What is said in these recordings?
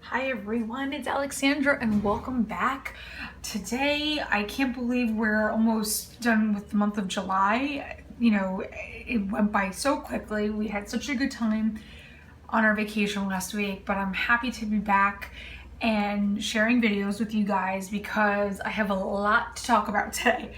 Hi everyone, it's Alexandra and welcome back. Today, I can't believe we're almost done with the month of July. It went by so quickly. We had such a good time on our vacation last week, but I'm happy to be back and sharing videos with you guys because I have a lot to talk about today.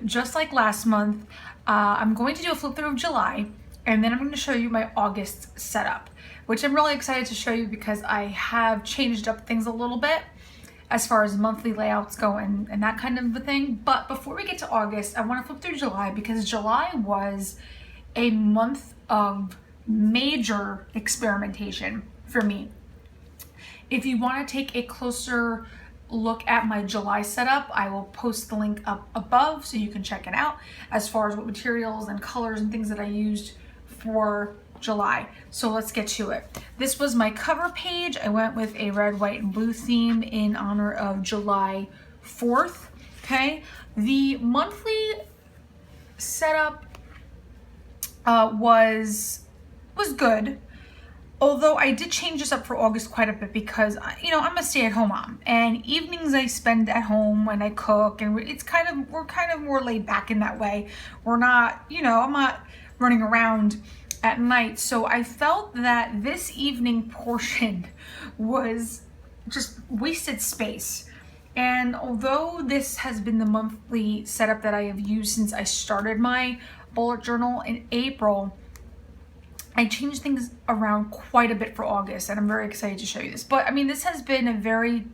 Just like last month, I'm going to do a flip through of July, and then I'm going to show you my August setup, which I'm really excited to show you because I have changed up things a little bit as far as monthly layouts go and that kind of a thing. But before we get to August, I want to flip through July because July was a month of major experimentation for me. If you want to take a closer look at my July setup, I will post the link up above so you can check it out as far as what materials and colors and things that I used for July. So let's get to it. This was my cover page. I went with a red, white, and blue theme in honor of July 4th. Okay. The monthly setup was good. Although I did change this up for August quite a bit because, I'm a stay-at-home mom, and evenings I spend at home when I cook, and we're kind of more laid back in that way. We're not, I'm not running around at night. So I felt that this evening portion was just wasted space. And although this has been the monthly setup that I have used since I started my bullet journal in April, I changed things around quite a bit for August, and I'm very excited to show you this. But this has been a very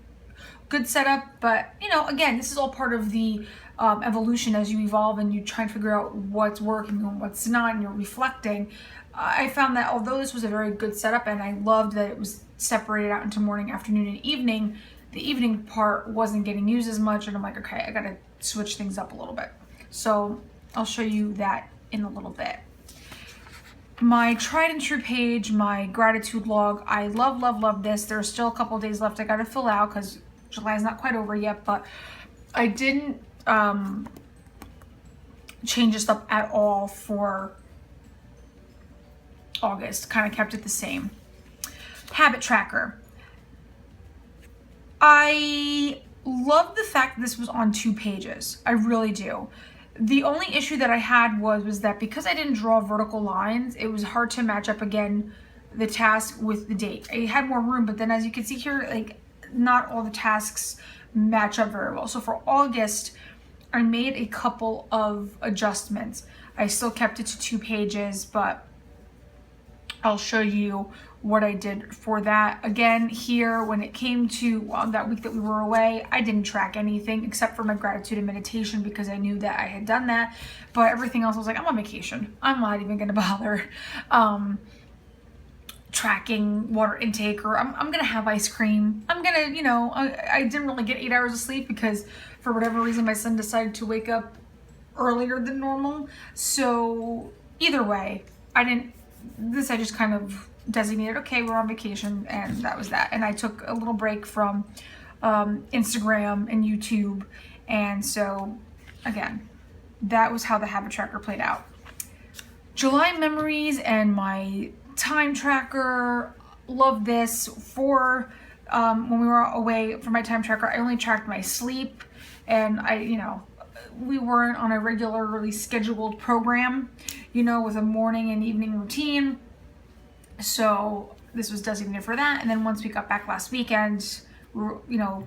good setup, but again, this is all part of the evolution as you evolve and you try and figure out what's working and what's not, and you're reflecting. I found that although this was a very good setup and I loved that it was separated out into morning, afternoon, and evening, the evening part wasn't getting used as much, and I'm like, okay, I gotta switch things up a little bit. So I'll show you that in a little bit. My tried and true page, my gratitude log, I love this. There's still a couple days left I gotta fill out because July is not quite over yet, but I didn't change this up at all for August. Kind of kept it the same. Habit tracker. I love the fact that this was on 2 pages. I really do. The only issue that I had was that because I didn't draw vertical lines, it was hard to match up again the task with the date. I had more room, but then as you can see here, like not all the tasks match up very well. So for August, I made a couple of adjustments. I still kept it to 2 pages, but I'll show you what I did for that. Again, here, when it came to that week that we were away, I didn't track anything except for my gratitude and meditation because I knew that I had done that. But everything else, I was like, I'm on vacation. I'm not even going to bother tracking water intake, or I'm going to have ice cream. I'm going to, I didn't really get 8 hours of sleep because for whatever reason, my son decided to wake up earlier than normal. So either way, I just kind of designated, okay, we're on vacation, and that was that. And I took a little break from Instagram and YouTube, and so again, that was how the habit tracker played out. July memories and my time tracker, love this. For when we were away for my time tracker, I only tracked my sleep, and we weren't on a regularly scheduled program, with a morning and evening routine. So this was designated for that. And then once we got back last weekend, we were,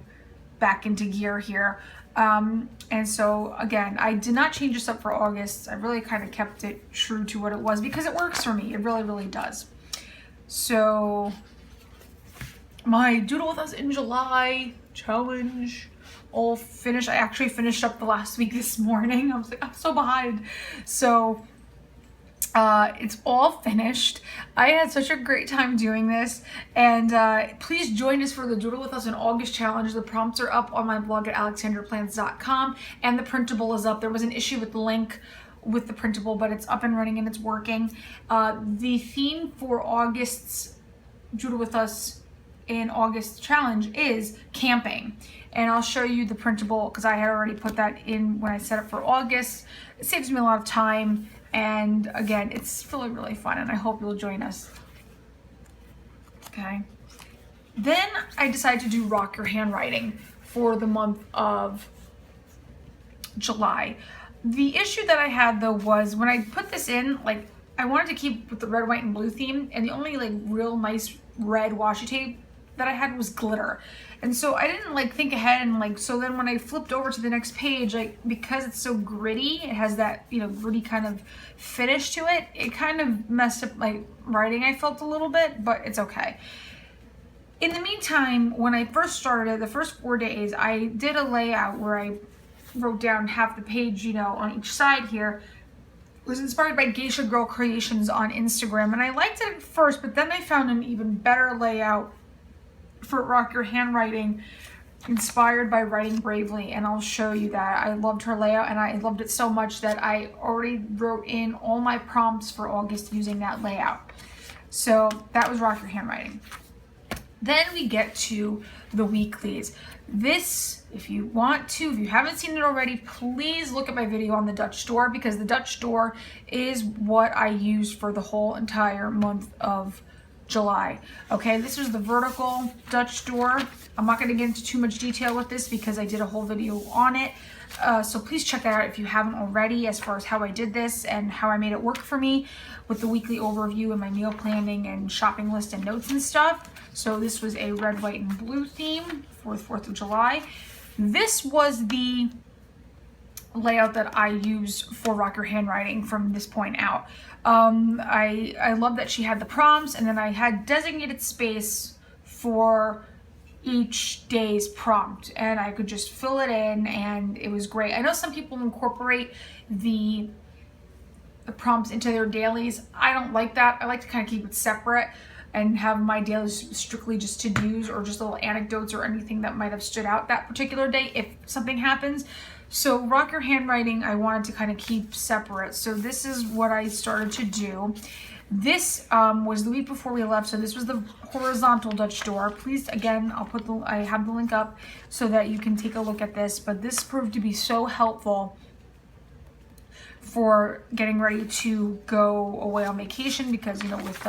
back into gear here. And so again, I did not change this up for August. I really kind of kept it true to what it was because it works for me. It really, really does. So my Doodle With Us in July challenge all finished. I actually finished up the last week this morning. I was like, I'm so behind. So it's all finished. I had such a great time doing this, and please join us for the Doodle With Us in August challenge. The prompts are up on my blog at alexandraplans.com, and the printable is up. There was an issue with the link with the printable, but it's up and running and it's working. The theme for August's Doodle With Us in August challenge is camping, and I'll show you the printable because I had already put that in when I set up for August. It saves me a lot of time. And again, it's really, really fun, and I hope you'll join us. Okay. Then I decided to do Rock Your Handwriting for the month of July. The issue that I had though was when I put this in, like I wanted to keep with the red, white, and blue theme, and the only like real nice red washi tape that I had was glitter. And so I didn't like think ahead, and like, so then when I flipped over to the next page, like because it's so gritty, it has that, you know, gritty kind of finish to it, it kind of messed up my writing, I felt a little bit, but it's okay. In the meantime, when I first started, the first 4 days, I did a layout where I wrote down half the page, you know, on each side here. It was inspired by Geisha Girl Creations on Instagram, and I liked it at first, but then I found an even better layout for Rock Your Handwriting, inspired by Writing Bravely, and I'll show you that. I loved her layout, and I loved it so much that I already wrote in all my prompts for August using that layout. So that was Rock Your Handwriting. Then we get to the weeklies. This, if you want to, if you haven't seen it already, please look at my video on the Dutch door, because the Dutch door is what I used for the whole entire month of July. Okay, this was the vertical Dutch door. I'm not going to get into too much detail with this because I did a whole video on it. So please check that out if you haven't already, as far as how I did this and how I made it work for me with the weekly overview and my meal planning and shopping list and notes and stuff. So this was a red, white, and blue theme for the 4th of July. This was the layout that I use for Rock Your Handwriting from this point out. I love that she had the prompts, and then I had designated space for each day's prompt, and I could just fill it in, and it was great. I know some people incorporate the prompts into their dailies. I don't like that. I like to kind of keep it separate and have my dailies strictly just to-dos or just little anecdotes or anything that might have stood out that particular day if something happens. So Rock Your Handwriting, I wanted to kind of keep separate. So this is what I started to do. This was the week before we left, so this was the horizontal Dutch door. Please, again, I have the link up so that you can take a look at this, but this proved to be so helpful for getting ready to go away on vacation, because, you know, with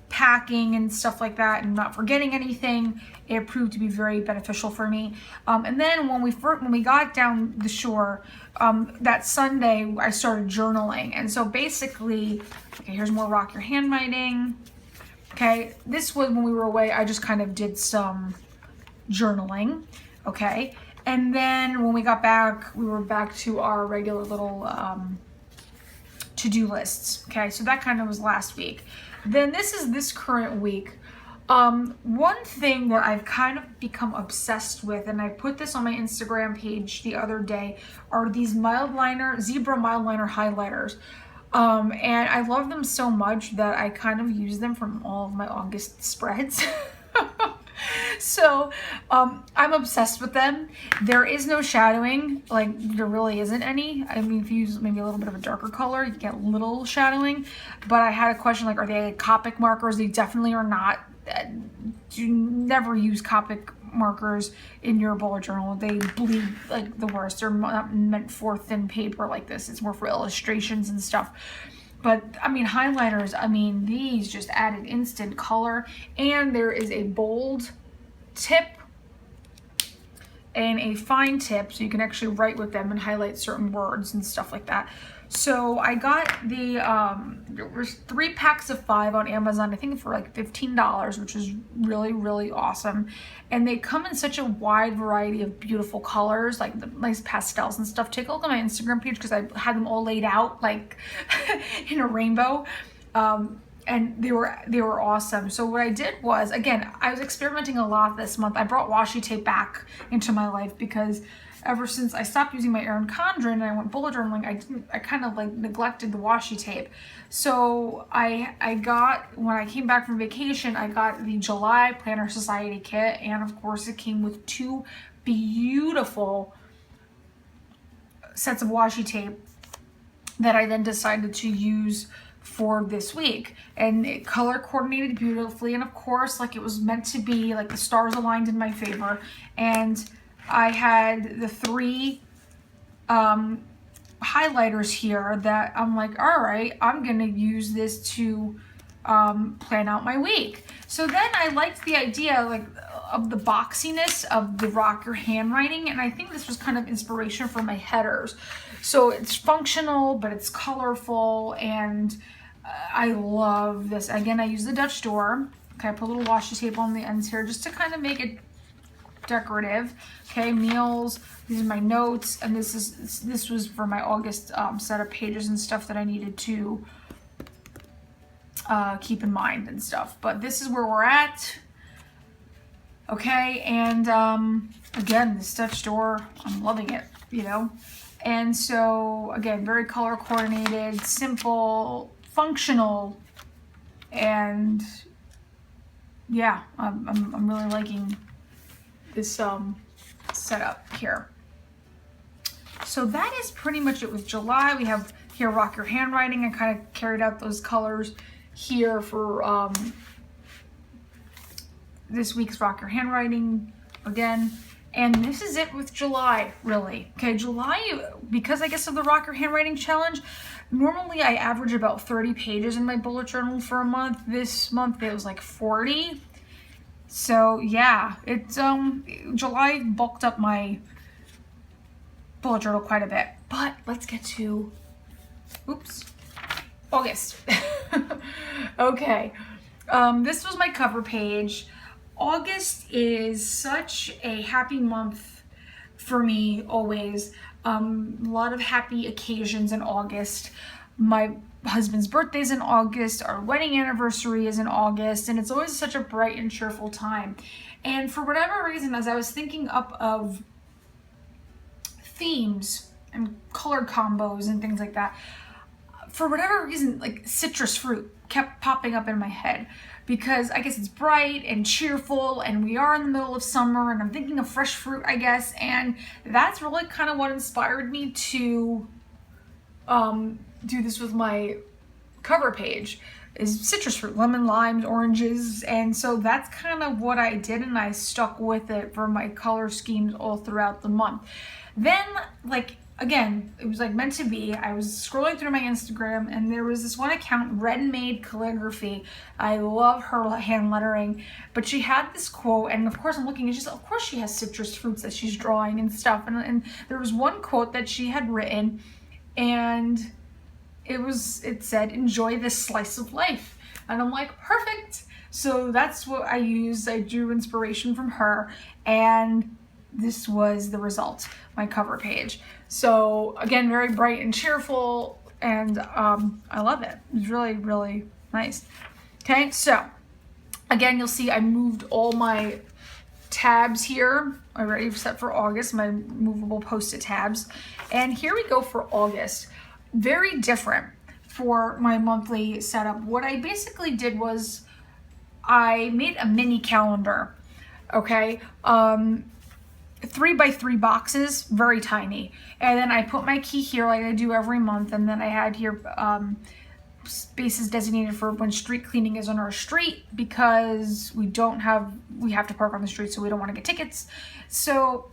packing and stuff like that and not forgetting anything, it proved to be very beneficial for me. And then when we got down the shore, that Sunday I started journaling. And so basically, okay, here's more Rock Your Handwriting. Okay, this was when we were away. I just kind of did some journaling. Okay, and then when we got back, we were back to our regular little to-do lists. Okay, so that kind of was last week. Then this is this current week. One thing that I've kind of become obsessed with, and I put this on my Instagram page the other day, are these zebra mild liner highlighters. And I love them so much that I kind of use them from all of my August spreads. So I'm obsessed with them. There is no shadowing, like there really isn't any. I mean, if you use maybe a little bit of a darker color, you get little shadowing. But I had a question, like, are they Copic markers? They definitely are not. Do never use Copic markers in your bullet journal. They bleed like the worst. They're not meant for thin paper like this. It's more for illustrations and stuff. But I mean, highlighters, I mean, these just added instant color, and there is a bold tip and a fine tip, so you can actually write with them and highlight certain words and stuff like that. So I got the there was 3 packs of 5 on Amazon, I think for like $15, which is really, really awesome. And they come in such a wide variety of beautiful colors, like the nice pastels and stuff. Take a look at my Instagram page because I had them all laid out like in a rainbow. And they were awesome. So what I did was, again, I was experimenting a lot this month. I brought washi tape back into my life because ever since I stopped using my Erin Condren and I went bullet journaling, I kind of like neglected the washi tape. So I got, when I came back from vacation, I got the July Planner Society kit, and of course it came with 2 beautiful sets of washi tape that I then decided to use for this week, and it color coordinated beautifully, and of course, like it was meant to be, like the stars aligned in my favor. And I had the 3 highlighters here that I'm like, all right, I'm gonna use this to plan out my week. So then I liked the idea like of the boxiness of the Rock Your Handwriting, and I think this was kind of inspiration for my headers. So it's functional, but it's colorful, and I love this. Again, I use the Dutch door. Okay, I put a little washi tape on the ends here just to kind of make it decorative. Okay, meals. These are my notes, and this was for my August set of pages and stuff that I needed to keep in mind and stuff. But this is where we're at. Okay, and again, this Dutch door, I'm loving it, you know. And so again, very color coordinated, simple, functional, and yeah, I'm really liking this setup here. So that is pretty much it with July. We have here Rock Your Handwriting. I kind of carried out those colors here for this week's Rock Your Handwriting again. And this is it with July, really. Okay, July, because I guess of the Rock Your Handwriting challenge, normally I average about 30 pages in my bullet journal for a month. This month it was like 40. So yeah, it's July bulked up my bullet journal quite a bit. But let's get to August. Okay. This was my cover page. August is such a happy month for me always. A lot of happy occasions in August. My husband's birthday is in August, our wedding anniversary is in August, and it's always such a bright and cheerful time. And for whatever reason, as I was thinking up of themes and color combos and things like that, for whatever reason, like citrus fruit kept popping up in my head, because I guess it's bright and cheerful and we are in the middle of summer and I'm thinking of fresh fruit, I guess. And that's really kind of what inspired me to do this with my cover page, is citrus fruit, lemon, limes, oranges. And so that's kind of what I did, and I stuck with it for my color schemes all throughout the month. Then, like, again, it was like meant to be. I was scrolling through my Instagram and there was this one account, Red Made Calligraphy. I love her hand lettering, but she had this quote, and of course I'm looking, it's just, of course she has citrus fruits that she's drawing and stuff. And there was one quote that she had written, and it said, "Enjoy this slice of life." And I'm like, perfect. So that's what I used. I drew inspiration from her, and this was the result, my cover page. So again, very bright and cheerful, and I love it. It's really, really nice. Okay, so again, you'll see I moved all my tabs here already set for August, my movable post-it tabs. And here we go for August. Very different for my monthly setup. What I basically did was I made a mini calendar, okay? 3x3 boxes, very tiny. And then I put my key here like I do every month, and then I had here spaces designated for when street cleaning is on our street, because we have to park on the street, so we don't want to get tickets. So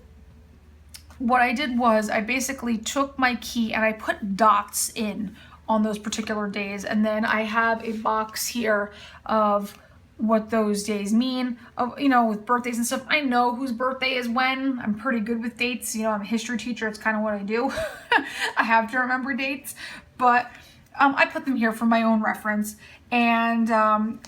what I did was I basically took my key and I put dots in on those particular days, and then I have a box here of what those days mean, of, you know, with birthdays and stuff. I know whose birthday is when. I'm pretty good with dates. You know, I'm a history teacher. It's kind of what I do. I have to remember dates, but I put them here for my own reference. And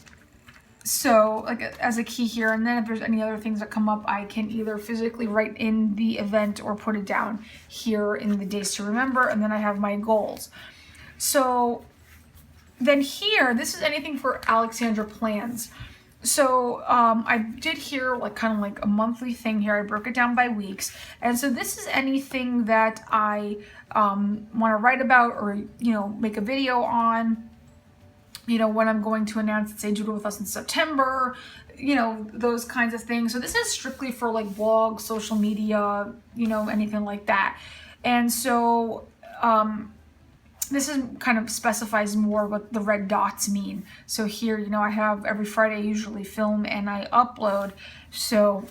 so like as a key here, and then if there's any other things that come up, I can either physically write in the event or put it down here in the days to remember. And then I have my goals. So then here, this is anything for Alexandra Plans. So I did here like kind of like a monthly thing here. I broke it down by weeks. And so this is anything that I want to write about, or, you know, make a video on, you know, when I'm going to announce, say, Doodle With Us in September, you know, those kinds of things. So this is strictly for like blogs, social media, you know, anything like that. And so this is kind of specifies more what the red dots mean. So here, you know, I have every Friday I usually film and I upload. So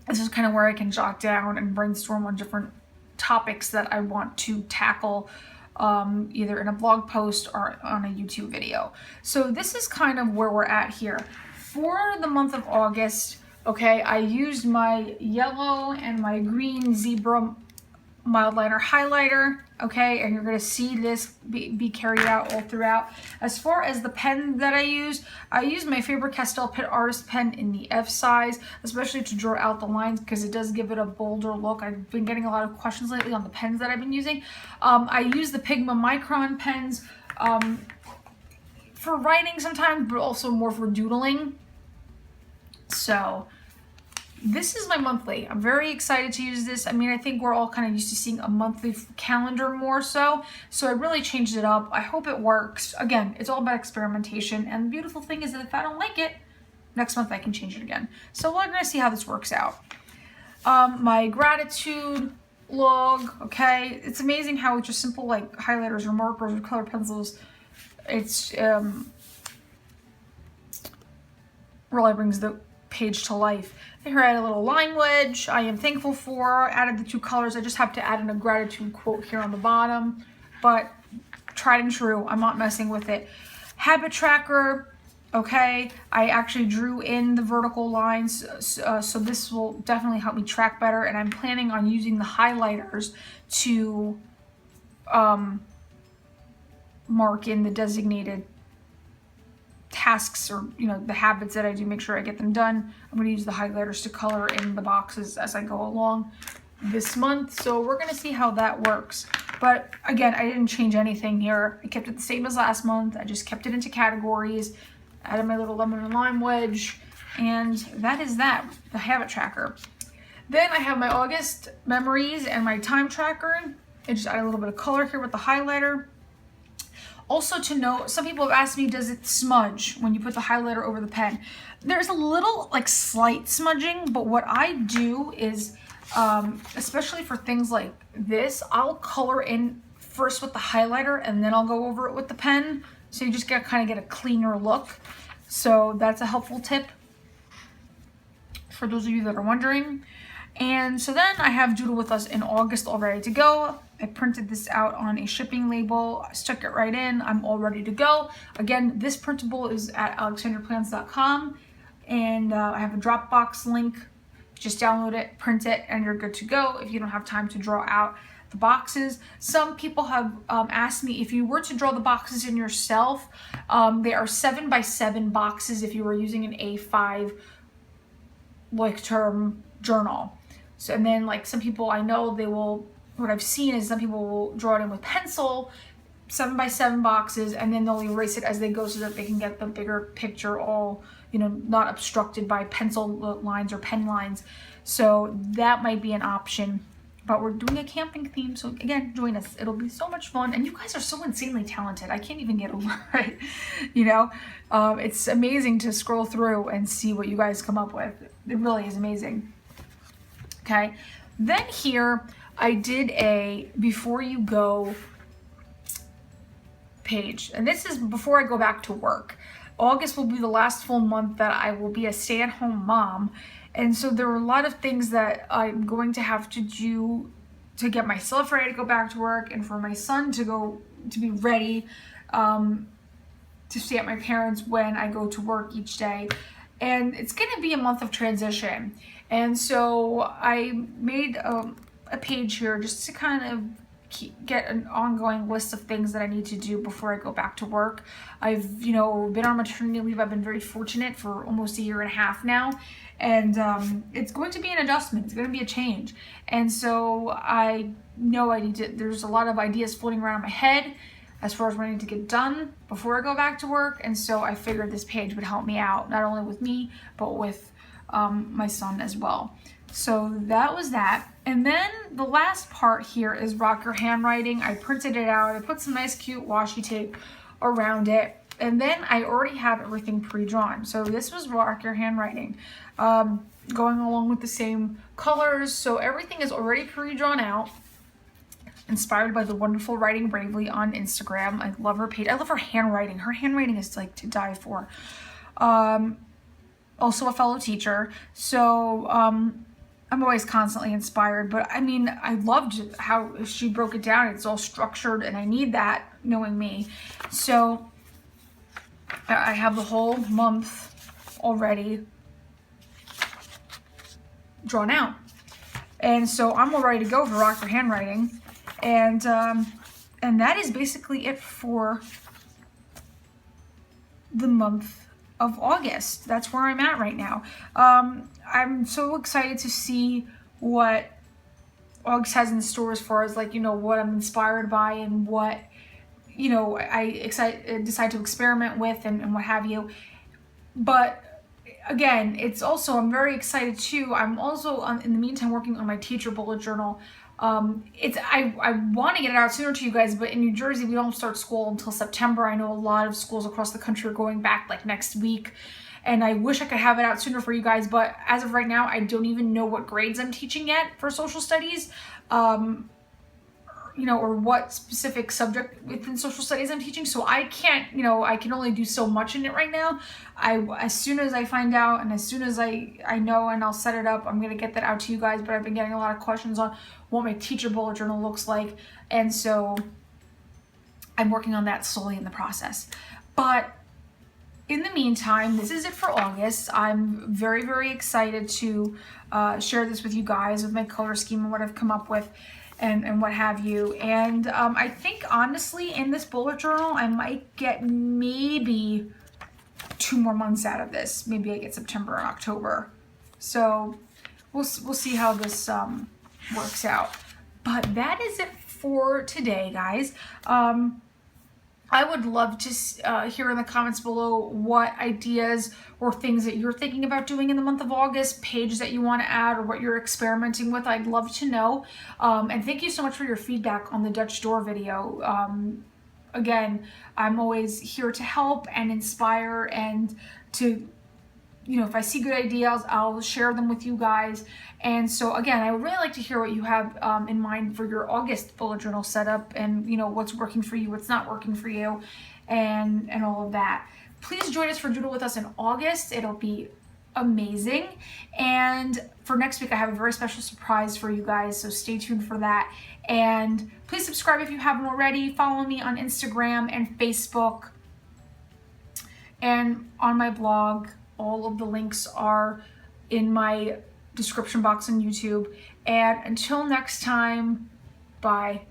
this is kind of where I can jot down and brainstorm on different topics that I want to tackle either in a blog post or on a YouTube video. So this is kind of where we're at here. For the month of August, okay, I used my yellow and my green Zebra mild liner highlighter, okay, and you're going to see this be carried out all throughout. As far as the pen that I use my Faber-Castell Pen Artist pen in the F size, especially to draw out the lines because it does give it a bolder look. I've been getting a lot of questions lately on the pens that I've been using. I use the Pigma Micron pens for writing sometimes, but also more for doodling. So this is my monthly. I'm very excited to use this. I mean, I think we're all kind of used to seeing a monthly calendar more so. So I really changed it up. I hope it works. Again, it's all about experimentation. And the beautiful thing is that if I don't like it, next month I can change it again. So we're going to see how this works out. My gratitude log, okay. It's amazing how with just simple like highlighters or markers or color pencils, it's really brings the page to life. Here I had a little line wedge. I am thankful for. Added the 2 colors. I just have to add in a gratitude quote here on the bottom, but tried and true. I'm not messing with it. Habit tracker. Okay, I actually drew in the vertical lines, so this will definitely help me track better. And I'm planning on using the highlighters to mark in the designated tasks, or the habits that I do, make sure I get them done. I'm going to use the highlighters to color in the boxes as I go along this month. So we're going to see how that works. But again, I didn't change anything here. I kept it the same as last month. I just kept it into categories, added my little lemon and lime wedge, and that is that, the habit tracker. Then I have my August memories and my time tracker. I just add a little bit of color here with the highlighter. Also to note, some people have asked me, does it smudge when you put the highlighter over the pen? There's a little like slight smudging, but what I do is, especially for things like this, I'll color in first with the highlighter and then I'll go over it with the pen. So you just kind of get a cleaner look. So that's a helpful tip for those of you that are wondering. And so then I have Doodle With Us in August all ready to go. I printed this out on a shipping label, I stuck it right in, I'm all ready to go. Again, this printable is at alexandraplans.com, and I have a Dropbox link. Just download it, print it, and you're good to go if you don't have time to draw out the boxes. Some people have asked me, if you were to draw the boxes in yourself, they are 7x7 boxes if you were using an A5 like term journal. So, and then like some people I know, they will, what I've seen is some people will draw it in with pencil, 7x7 boxes, and then they'll erase it as they go so that they can get the bigger picture all, not obstructed by pencil lines or pen lines. So that might be an option. But we're doing a camping theme, so again, join us. It'll be so much fun, and you guys are so insanely talented. I can't even get over it, It's amazing to scroll through and see what you guys come up with. It really is amazing. Okay, then here I did a before you go page, and this is before I go back to work. August will be the last full month that I will be a stay-at-home mom. And so there are a lot of things that I'm going to have to do to get myself ready to go back to work, and for my son to be ready to stay at my parents' when I go to work each day. And it's going to be a month of transition. And so I made a page here just to kind of get an ongoing list of things that I need to do before I go back to work. I've, been on maternity leave. I've been very fortunate for almost 1.5 years now. And it's going to be an adjustment. It's going to be a change. And so I know there's a lot of ideas floating around in my head as far as what I need to get done before I go back to work. And so I figured this page would help me out, not only with me, but with my son as well. So that was that. And then the last part here is Rock Your Handwriting. I printed it out. I put some nice cute washi tape around it. And then I already have everything pre-drawn. So this was Rock Your Handwriting. Going along with the same colors. So everything is already pre-drawn out. Inspired by the wonderful Writing Bravely on Instagram. I love her page. I love her handwriting. Her handwriting is like to die for. Also a fellow teacher. So I'm always constantly inspired, but I mean, I loved how she broke it down. It's all structured, and I need that, knowing me. So I have the whole month already drawn out. And so I'm all ready to go for Rock for Handwriting. And that is basically it for the month of August. That's where I'm at right now. I'm so excited to see what August has in store as far as, like, you know, what I'm inspired by and what, you know, I decide to experiment with and what have you. But again, it's also, I'm very excited too. I'm also in the meantime working on my teacher bullet journal. I want to get it out sooner to you guys, but in New Jersey we don't start school until September. I know a lot of schools across the country are going back like next week, and I wish I could have it out sooner for you guys, but as of right now I don't even know what grades I'm teaching yet for social studies. You know, or what specific subject within social studies I'm teaching. So I can't, you know, I can only do so much in it right now. As soon as I find out and as soon as I know, and I'll set it up, I'm going to get that out to you guys. But I've been getting a lot of questions on what my teacher bullet journal looks like. And so I'm working on that slowly in the process. But in the meantime, this is it for August. I'm very, very excited to share this with you guys, with my color scheme and what I've come up with. And what have you. And I think honestly in this bullet journal I might get maybe 2 more months out of this. Maybe I get September and October. So we'll see how this works out. But that is it for today, guys. I would love to hear in the comments below what ideas or things that you're thinking about doing in the month of August, pages that you want to add, or what you're experimenting with. I'd love to know. And thank you so much for your feedback on the Dutch door video. Again, I'm always here to help and inspire and to, you know, if I see good ideas, I'll share them with you guys. And so again, I would really like to hear what you have in mind for your August bullet journal setup, and, you know, what's working for you, what's not working for you, and all of that. Please join us for Doodle with Us in August. It'll be amazing. And for next week, I have a very special surprise for you guys, so stay tuned for that. And please subscribe if you haven't already. Follow me on Instagram and Facebook and on my blog. All of the links are in my description box on YouTube. And until next time, bye.